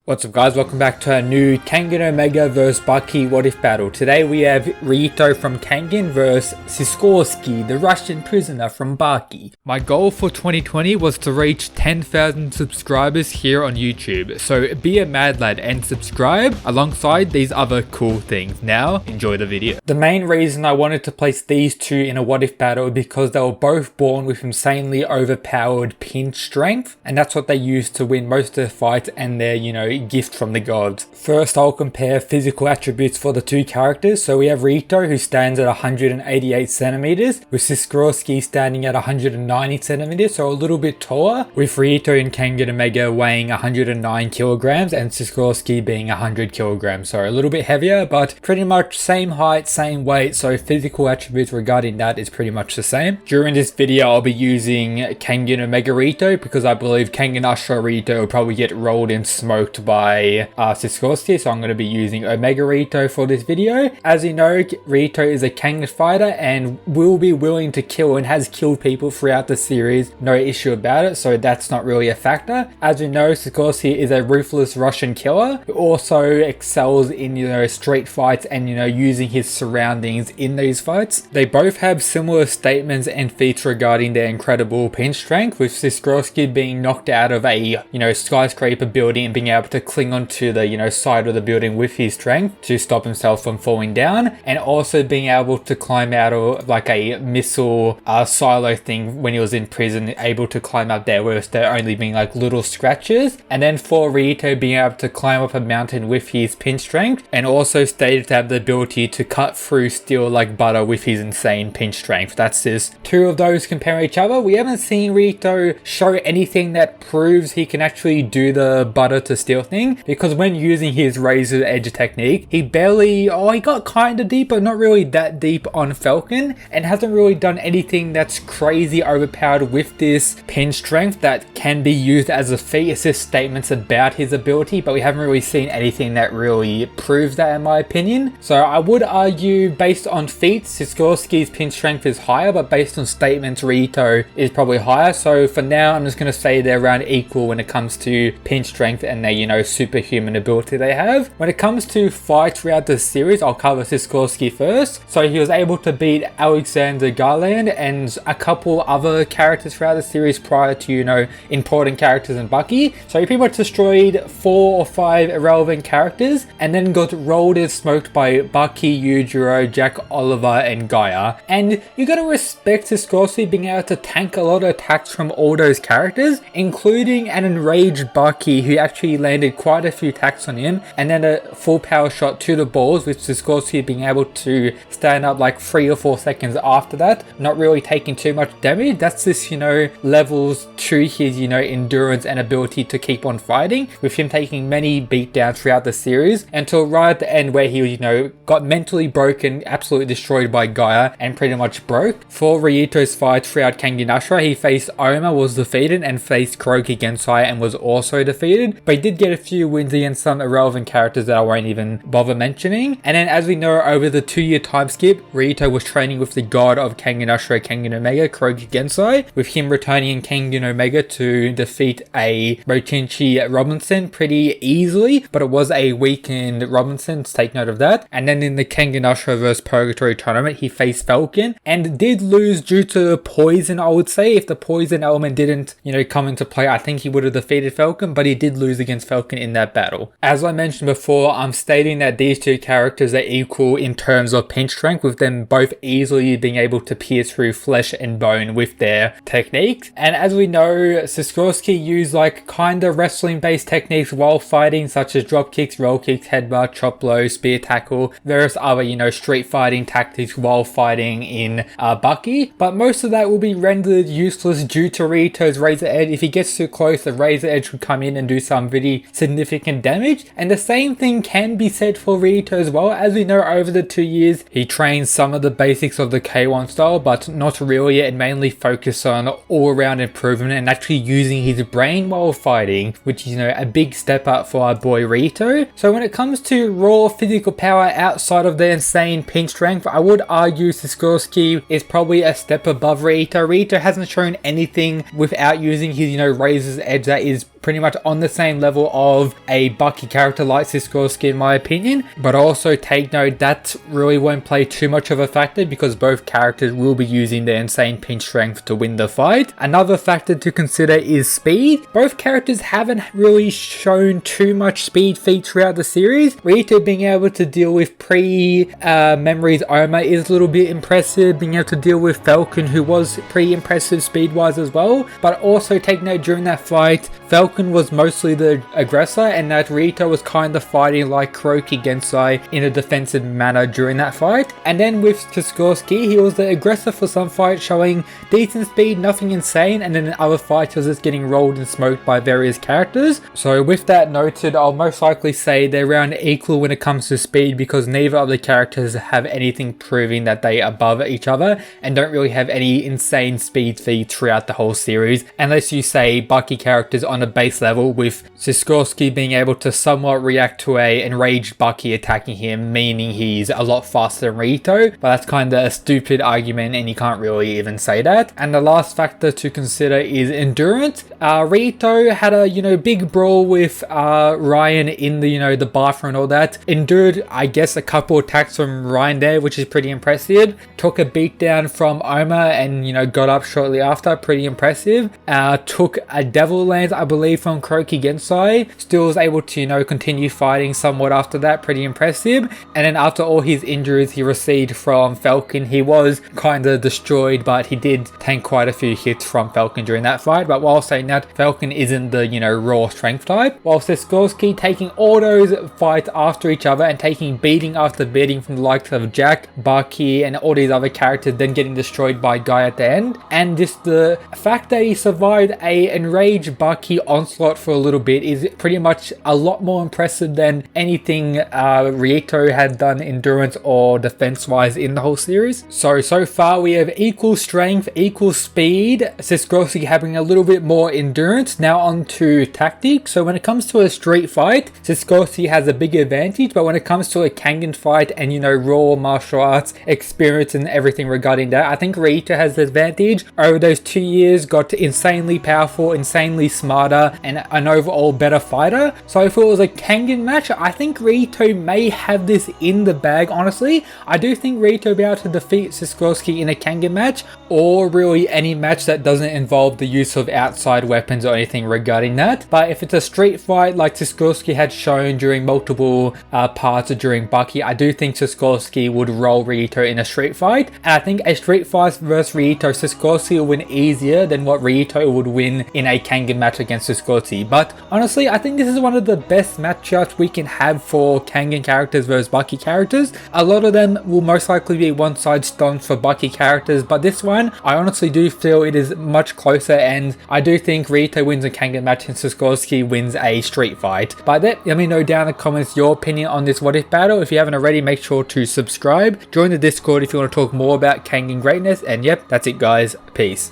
What's up guys, welcome back to a new Kengan Omega vs Baki What If battle. Today we have Rito from Kengan vs Sikorsky, the Russian prisoner from Baki. My goal for 2020 was to reach 10,000 subscribers here on YouTube, so be a mad lad and subscribe alongside these other cool things. Now, enjoy the video. The main reason I wanted to place these two in a What If battle because they were both born with insanely overpowered pinch strength, and that's what they used to win most of their fights and their, gift from the gods. First, I'll compare physical attributes for the two characters. So we have Rito, who stands at 188 centimeters, with Sikorsky standing at 190 centimeters, so a little bit taller, with Rito in Kengan Omega weighing 109 kilograms and Sikorsky being 100 kilograms, so a little bit heavier, but pretty much same height, same weight, so physical attributes regarding that is pretty much the same. During this video, I'll be using Kengan Omega Rito because I believe Kengan Ashura Rito will probably get rolled and smoked by Sikorsky, so I'm going to be using Omega Rito for this video. As you know, Rito is a Kengan fighter and will be willing to kill and has killed people throughout the series, no issue about it, so that's not really a factor. As you know, Sikorsky is a ruthless Russian killer who also excels in, street fights and, using his surroundings in these fights. They both have similar statements and feats regarding their incredible pinch strength, with Sikorsky being knocked out of a, skyscraper building and being able to cling onto the, side of the building with his strength to stop himself from falling down, and also being able to climb out of like a missile silo thing when he was in prison, able to climb up there where there only being like little scratches. And then for Rito being able to climb up a mountain with his pinch strength, and also stated to have the ability to cut through steel like butter with his insane pinch strength. That's just two of those comparing each other. We haven't seen Rito show anything that proves he can actually do the butter to steel thing, because when using his razor edge technique, he got kind of deep, but not really that deep on Falcon, and hasn't really done anything that's crazy overpowered with this pinch strength that can be used as a feat. It's just statements about his ability, but we haven't really seen anything that really proves that, in my opinion. So I would argue, based on feats, Sikorsky's pinch strength is higher, but based on statements, Rito is probably higher. So for now, I'm just going to say they're around equal when it comes to pinch strength and their, superhuman ability they have. When it comes to fights throughout the series, I'll cover Sikorsky first. So he was able to beat Alexander Garland and a couple other characters throughout the series prior to, important characters in Baki. So he pretty much destroyed 4 or 5 irrelevant characters and then got rolled and smoked by Baki, Yujiro, Jack Oliver, and Gaia. And you gotta respect Sikorsky being able to tank a lot of attacks from all those characters, including an enraged Baki who actually landed quite a few attacks on him, and then a full power shot to the balls, with Sikorsky being able to stand up like 3 or 4 seconds after that, not really taking too much damage. That's just, levels to his, endurance and ability to keep on fighting, with him taking many beatdowns throughout the series until right at the end where he, got mentally broken, absolutely destroyed by Gaia, and pretty much broke. For Rito's fight throughout Kengan Ashura, he faced Oma, was defeated, and faced Kuroki Gensai and was also defeated, but he did get a few wins against some irrelevant characters that I won't even bother mentioning. And then, as we know, over the 2-year time skip, Rito was training with the god of Kengan Ashura, Kengan Omega, Kuroki Gensai, with him returning in Kengan Omega to defeat a Mochinchi Robinson pretty easily, but it was a weakened Robinson, so take note of that. And then in the Kengan Ashura vs Purgatory tournament, he faced Falcon and did lose due to poison, I would say. If the poison element didn't, come into play, I think he would have defeated Falcon, but he did lose against Falcon in that battle. As I mentioned before, I'm stating that these two characters are equal in terms of pinch strength, with them both easily being able to pierce through flesh and bone with their techniques. And as we know, Sikorsky used kind of wrestling based techniques while fighting, such as drop kicks, roll kicks, headbutt, chop blow, spear tackle, various other, street fighting tactics while fighting in Baki. But most of that will be rendered useless due to Rito's razor edge. If he gets too close, the razor edge would come in and do some really significant damage. And the same thing can be said for Rito as well. As we know, over the 2 years, he trained some of the basics of the K1 style, but not really, and mainly focused on all-around improvement and actually using his brain while fighting, which is, a big step up for our boy Rito. So when it comes to raw physical power outside of the insane pinch strength, I would argue Sikorsky is probably a step above Rito. Rito hasn't shown anything without using his, razor's edge that is pretty much on the same level of a Bucky character like Sikorsky in my opinion, but also take note that really won't play too much of a factor because both characters will be using their insane pinch strength to win the fight. Another factor to consider is speed. Both characters haven't really shown too much speed feat throughout the series. Rito being able to deal with pre-memories Oma is a little bit impressive, being able to deal with Falcon, who was pretty impressive speed-wise as well, but also take note during that fight, Falcon was mostly the aggressor and that Rito was kind of fighting like Kuroki Gensai in a defensive manner during that fight. And then with Sikorsky, he was the aggressor for some fights, showing decent speed, nothing insane, and then in other fights he was just getting rolled and smoked by various characters. So with that noted, I'll most likely say they're around equal when it comes to speed because neither of the characters have anything proving that they are above each other and don't really have any insane speed feats throughout the whole series, unless you say Bucky characters on a base level, with Sikorsky being able to somewhat react to a enraged Bucky attacking him, meaning he's a lot faster than Rito, but that's kind of a stupid argument and you can't really even say that. And the last factor to consider is endurance. Rito had a big brawl with Ryan in the bathroom and all that, endured I guess a couple attacks from Ryan there, which is pretty impressive, took a beatdown from Oma and got up shortly after, pretty impressive, took a Devil Lance I believe from Kuroki Gensai, still was able to continue fighting somewhat after that, pretty impressive. And then after all his injuries he received from Falcon, he was kind of destroyed, but he did tank quite a few hits from Falcon during that fight. But while saying that, Falcon isn't the raw strength type, while Sikorsky taking all those fights after each other and taking beating after beating from the likes of Jack, Bucky and all these other characters, then getting destroyed by Guy at the end. And just the fact that he survived a enraged Bucky onslaught for a little bit is pretty much a lot more impressive than anything Rito had done endurance or defense wise in the whole series. So far we have equal strength, equal speed, Sikorsky having a little bit more endurance. Now on to tactics. So when it comes to a street fight, Sikorsky has a big advantage, but when it comes to a Kangen fight and raw martial arts experience and everything regarding that, I think Rito has the advantage. Over those 2 years got insanely powerful, insanely smarter, and an overall better fighter. So if it was a Kangen match, I think Rito may have this in the bag. Honestly, I do think Rito will be able to defeat Sikorsky in a Kangen match, or really any match that doesn't involve the use of outside weapons or anything regarding that. But if it's a street fight like Sikorsky had shown during multiple parts during Bucky, I do think Sikorsky would roll Rito in a street fight. And I think a street fight versus Rito, Sikorsky will win easier than what Rito would win in a Kangen match against Sikorsky. But honestly, I think this is one of the best matchups we can have for Kangen characters versus Bucky characters. A lot of them will most likely be one side stoned for Bucky characters, but this one, I honestly do feel it is much closer, and I do think Rito wins a Kangen match and Sikorsky wins a street fight. But let me know down in the comments your opinion on this what if battle. If you haven't already, make sure to subscribe, join the Discord if you want to talk more about Kangen greatness, and yep, that's it guys, peace.